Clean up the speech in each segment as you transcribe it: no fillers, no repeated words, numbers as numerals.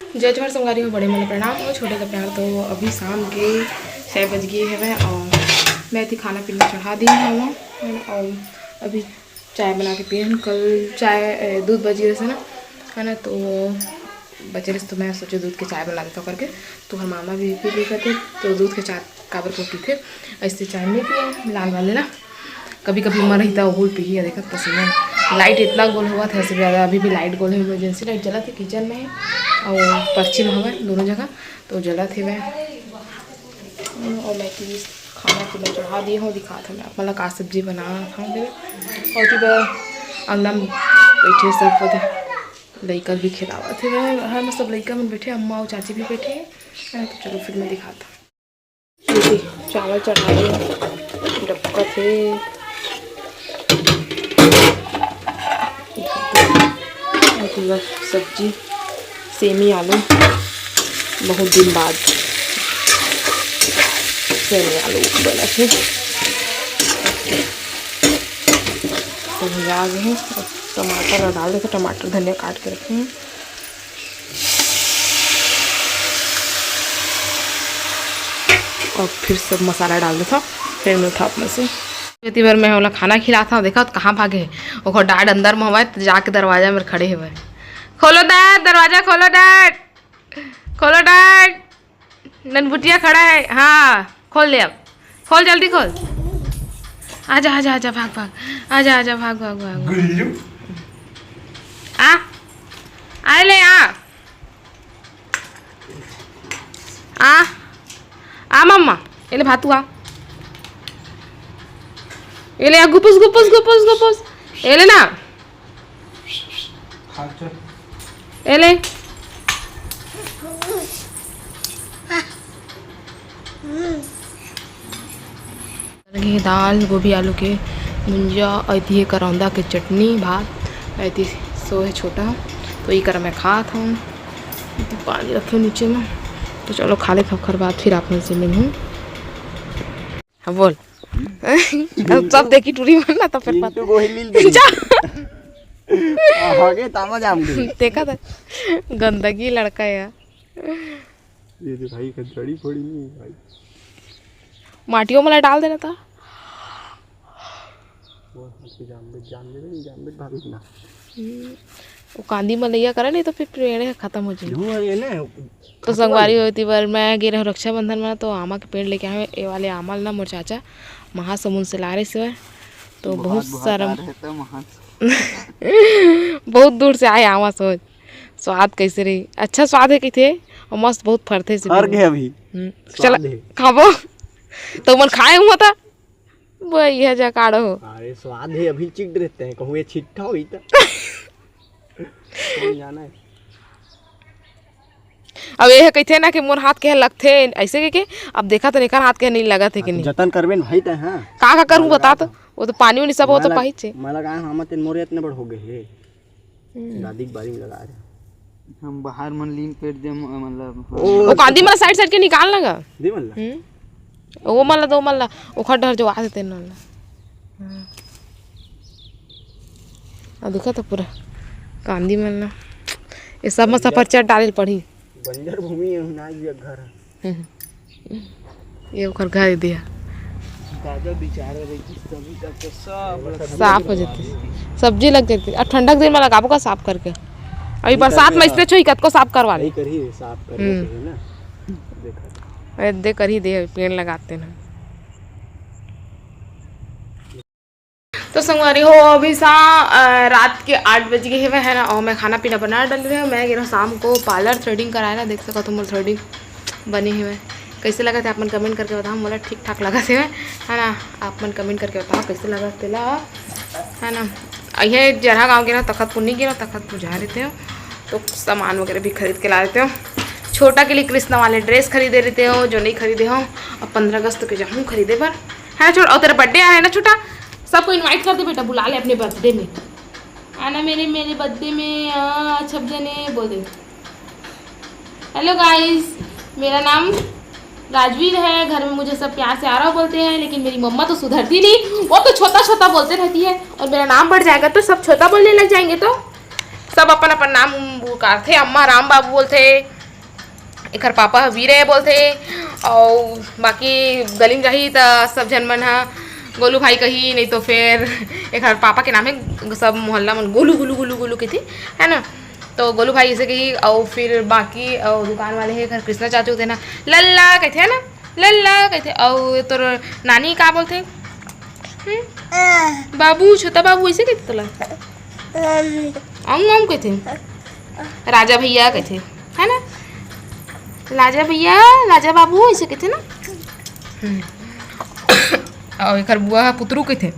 जय जवाहर संगारी हो, बड़े मन प्रणाम हो, छोटे का प्यार। तो अभी शाम के 6 बज गए हैं और मैं थी खाना पीना चढ़ा दी हूँ और अभी चाय बना के पिए। कल चाय दूध बज गए से ना, है ना, तो बचे रहे तो मैं सोचे दूध के चाय बना देता करके। तो हम मामा भी पी लेते थे, तो दूध के चाय काबर को पी थे, ऐसे चाय नहीं पिए लाल वाले ना। कभी कभी मन रही था गोल पी लिया। देखा पसीना, लाइट इतना गोल हुआ था इससे ज़्यादा। अभी भी लाइट गोल है, इमरजेंसी लाइट जला थी किचन में और पश्चिम हवा दोनों जगह, तो जला थे वह। और मैं कि खाना पीना चढ़ा दी हूँ, दिखा था मैं मतलब का सब्जी बना था और फिर अंगना में बैठे सब थे, लड़का भी खिलावा थे वह। हर में सब लड़का में बैठे, अम्मा और चाची भी बैठे हैं। तो चलो फिर मैं दिखाता। चावल चढ़ा दिए, डब्बा थे, सब्जी सेमी आलू, बहुत दिन बाद सेमी आलू बना थे। तो भुजा गए हैं, टमाटर डाल देते, टमाटर धनिया काट के रखे हैं। और फिर सब मसाला डाल देता, फिर मैं उठा अपने से इतनी बार मैं वाला खाना खिलाता हूँ। देखा तो कहाँ भागे, वो डैड अंदर में हवा, तो जाके दरवाजा में खड़े हुए। खोलो डैड, दरवाजा खोलो डैड, खोलो डैड, ननबुटिया खड़ा है। हाँ खोल दे, अब खोल, जल्दी खोल। आजा आजा आजा, भाग भाग, आजा आजा, भाग भाग भाग। आ ले, आ मम्मा, ये ले भातू, आ ये ले, गुपुस गुपुस गुपुस गुपुस, ये ले ना, ये ले। दाल गोभी आलू के भुंजा, ऐती है करौंदा के चटनी, भात, ऐती सो है छोटा, तो ये कर मैं खा था। तो पानी रखे नीचे में, तो चलो खा ले, खबर बाद फिर आप से मिलूँ। हाँ बोल। सब देखी टूरी बनना तो फिर देखा था गंदगी लड़का है ये भाई खजड़ी फोड़ी नहीं है भाई, माटियों में डाल देना था। वो कांदी मलैया करे नहीं तो फिर पेड़ खत्म हो जाए। तो संगवारी होती बार मैं गिर रक्षाबंधन में, तो आमा के पेड़ लेके आए। ये वाले आमल ना मोर चाचा महासमुंद से ला रहे से, तो बहुत सारा बहुत दूर से आए आमा। सोच स्वाद कैसे रही, अच्छा स्वाद है कहते और मस्त बहुत फरते से अभी चला खाबो तो मन खाए हुआ था वही है जकाड़ो। अरे स्वाद है, अभी चिट रहते हैं, कहूँ ये छिट्टा हुई तो जाना है। अब ये कहते ना कि मोर हाथ के लगते ऐसे के अब देखा तो निकाल हाथ के नहीं लगा थे कि नहीं। जतन करबे भाई त हां का करूं बता, तो वो तो पानी वानी सब हो तो पाही छे। मला का हम तेन मोरे इतने बड़ हो गए है, दादी की बारी में लगा रहे हम बाहर मन लीन पेट दे, मतलब वो कांदी मला साइड साइड के निकाल लगा दे मला वो मला दो मला ओखर डर जो आ देते न। अब देखा तो पूरा कांदी मलना ये सब में सफरचट डाले पड़ी। बंजर भूमि है ना, ये घर है, ये ओखर घर दिया दादा बेचारे रही सब्जी तक तो सब साफ हो जाती, सब्जी लग जाती। अब ठंडक दिन में लगाबो का साफ करके, अभी बरसात में इसलिए छोई कत को साफ करवा ले करी साफ करने है ना। देखा दे कर ही दे, पेड़ लगाते ना। तो संगवारी हो अभी रात के 8 बज गए है ना, और मैं खाना पीना बना डाल रही हूँ। मैं गिरा शाम को पार्लर थ्रेडिंग कराया ना, देख सको तुम थ्रेडिंग बनी हुई कैसे लगा थे, आप मन कमेंट करके बताओ। मोला ठीक ठाक लगा थे है ना, आप मन कमेंट करके बताओ कैसे लगा तेला है ना। ये जरा गाँव गिरा तखत पुन्नी गिरा, तखत पुजा रहे थे, तो सामान वगैरह भी खरीद के ला देते हो। छोटा के लिए कृष्णा वाले ड्रेस खरीदे रहते हो, जो नहीं खरीदे हो। और 15 अगस्त के जाऊँ खरीदे पर है ना छोटा। और तेरा बर्थडे आ रहा है ना छोटा, सबको इनवाइट कर दे बेटा, बुला ले अपने बर्थडे में आना, मेरे बर्थडे में सब जने बोल दे हेलो गाइस, मेरा नाम राजवीर है, घर में मुझे सब प्यार से आरव बोलते हैं, लेकिन मेरी मम्मा तो सुधरती नहीं, वो तो छोटा छोटा बोलते रहती है, और मेरा नाम बढ़ जाएगा तो सब छोटा बोलने लग जाएंगे, तो सब अपन अपन नाम हुकारथे। अम्मा राम बाबू बोलते, एकर पापा वीरे बोलते, और बाकी गली में रही तो सब जन मन हा गोलू भाई कही, नहीं तो फिर एक पापा के नाम है, सब मोहल्ला मन गोलू गोलू गोलू गोलू कहती है ना, तो गोलू भाई ऐसे कही। और फिर बाकी और दुकान वाले है घर कृष्णा चाचू थे ना, लल्ला कहते है ना, लल्ला कहते। और तो नानी का बोलते बाबू, छोटा बाबू ऐसे कहते, तोला अंग कहते, राजा भैया कहते है ना, लाजा भैया, लाजा बाबू ऐसे कहते ना। और एक बुआ पुतरू के थे,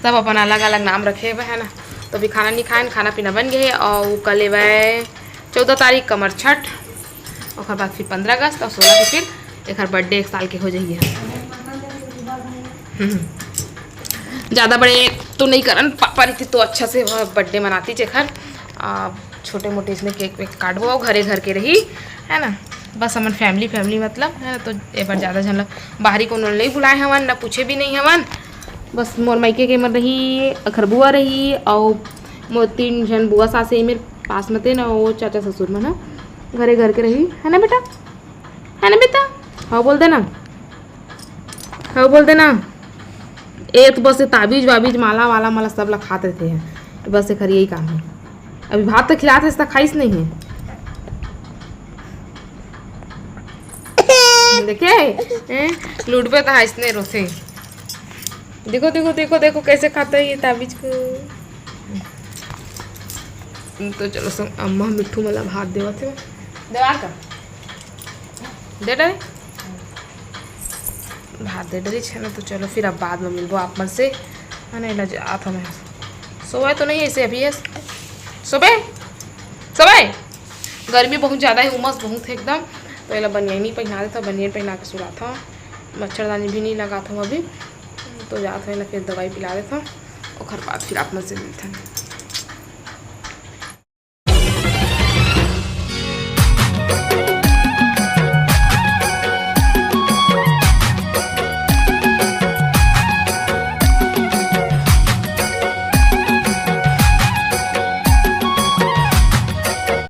सब अपन अलग अलग नाम रखे हुए है ना। तो अभी खाना नहीं खाए, खाना पीना बन गए। और कल है 14 तारीख कमर छठ, और बाद फिर 15 अगस्त और 16 के फिर एक बर्थडे 1 साल के हो जाइए। ज़्यादा बड़े तो नहीं करन, पापा रहती तो अच्छा से बर्थडे मनाती चेखर, छोटे मोटे इसमें केक वेक काटबो और घरे घर के रही है ना, बस हमारे फैमिली मतलब है ना। तो एक बार ज़्यादा झन बाहरी को नहीं बुलाए हवन, ना पूछे भी नहीं हवन, बस मोर मायके के मन रही, अखर बुआ रही, और मोर 3 जन बुआ सासे मेरे पास में थे ना, वो चाचा ससुर मन घरे घर के रही है ना बेटा, है ना बेटा, हाँ बोल देना, हाँ बोल देना। तो बस ताबीज वाबीज माला वाला माला सब ला खाते थे हैं, तो बस एक यही काम है। अभी भात तो खिलाते इसका खाइस नहीं है, देखे लूट पे तो हंसने रोसे, देखो देखो देखो देखो कैसे खाता है ये ताबीज को। तो चलो सब अम्मा मिट्ठू मला भात देवा थे, देवा का दे डरे भात दे डरी है ना। तो चलो फिर अब बाद में मिलबो आप मन से है ना। जात हमें सोए तो नहीं ऐसे अभी है, सुबह सुबह गर्मी बहुत ज़्यादा है, उमस बहुत है एकदम। तो ये बनियान नहीं पहना देता, बनियान पहना के सुला था, मच्छरदानी भी नहीं लगा था अभी। तो जाता है फिर दवाई पिला देता, और बाद फिर आप मन से मिलता है।